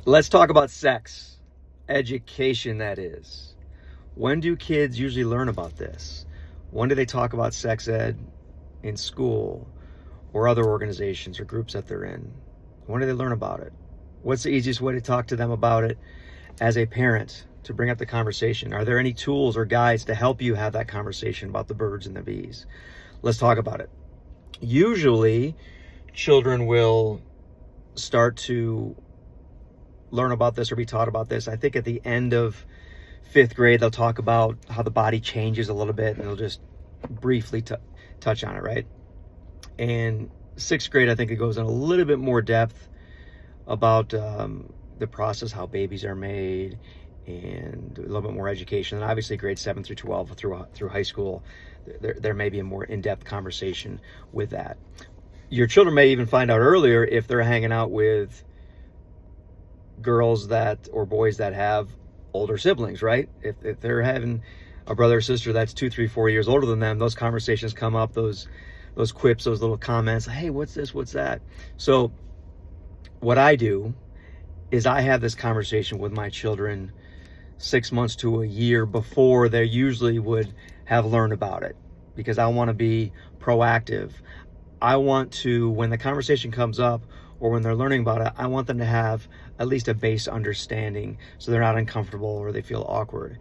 Let's talk about sex education, that is. When do kids usually learn about this? When do they talk about sex ed in school or other organizations or groups that they're in? When do they learn about it? What's the easiest way to talk to them about it as a parent, to bring up the conversation? Are there any tools or guides to help you have that conversation about the birds and the bees? Let's talk about it. Usually, children will start to learn about this or be taught about this. I think at the end of 5th grade, they'll talk about how the body changes a little bit, and they'll just briefly touch on it, right? And 6th grade, I think it goes in a little bit more depth about the process, how babies are made, and a little bit more education. And obviously grades 7 through 12 through high school, there may be a more in-depth conversation with that. Your children may even find out earlier if they're hanging out with girls that or boys that have older siblings, right? If they're having a brother or sister that's 2, 3, 4 years older than them, those conversations come up, those quips, those little comments, hey, what's this, what's that? So what I do is I have this conversation with my children 6 months to a year before they usually would have learned about it, because I want to be proactive. I want to, when the conversation comes up or when they're learning about it, I want them to have at least a base understanding so they're not uncomfortable or they feel awkward.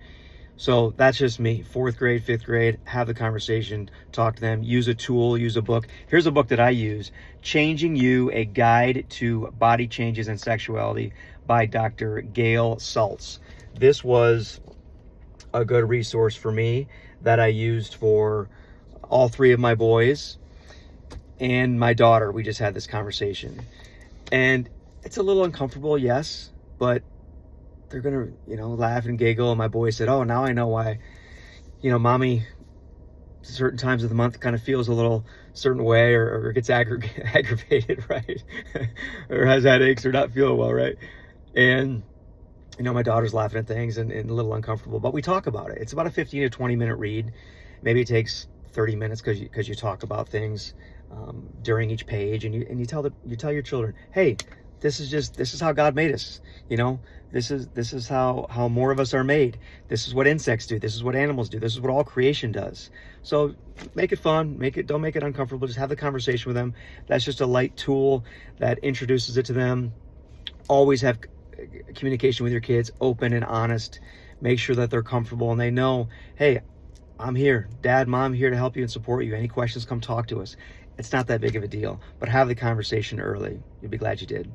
So that's just me. 4th grade, 5th grade, have the conversation, talk to them, use a tool, use a book. Here's a book that I use, Changing You, A Guide to Body Changes and Sexuality by Dr. Gail Saltz. This was a good resource for me that I used for all 3 of my boys and my daughter. We just had this conversation. And it's a little uncomfortable, yes, but they're going to, laugh and giggle. And my boy said, oh, now I know why, mommy certain times of the month kind of feels a little certain way or gets aggravated, right? Or has headaches or not feeling well, right? And, my daughter's laughing at things and a little uncomfortable, but we talk about it. It's about a 15 to 20 minute read. Maybe it takes 30 minutes because you talk about things during each page, and you tell your children, hey, this is how God made us. This is how more of us are made. This is what insects do. This is what animals do. This is what all creation does. So make it fun. Don't make it uncomfortable. Just have the conversation with them. That's just a light tool that introduces it to them. Always have communication with your kids, open and honest. Make sure that they're comfortable and they know, hey, I'm here, Dad, Mom, here to help you and support you. Any questions, come talk to us. It's not that big of a deal, but have the conversation early. You'll be glad you did.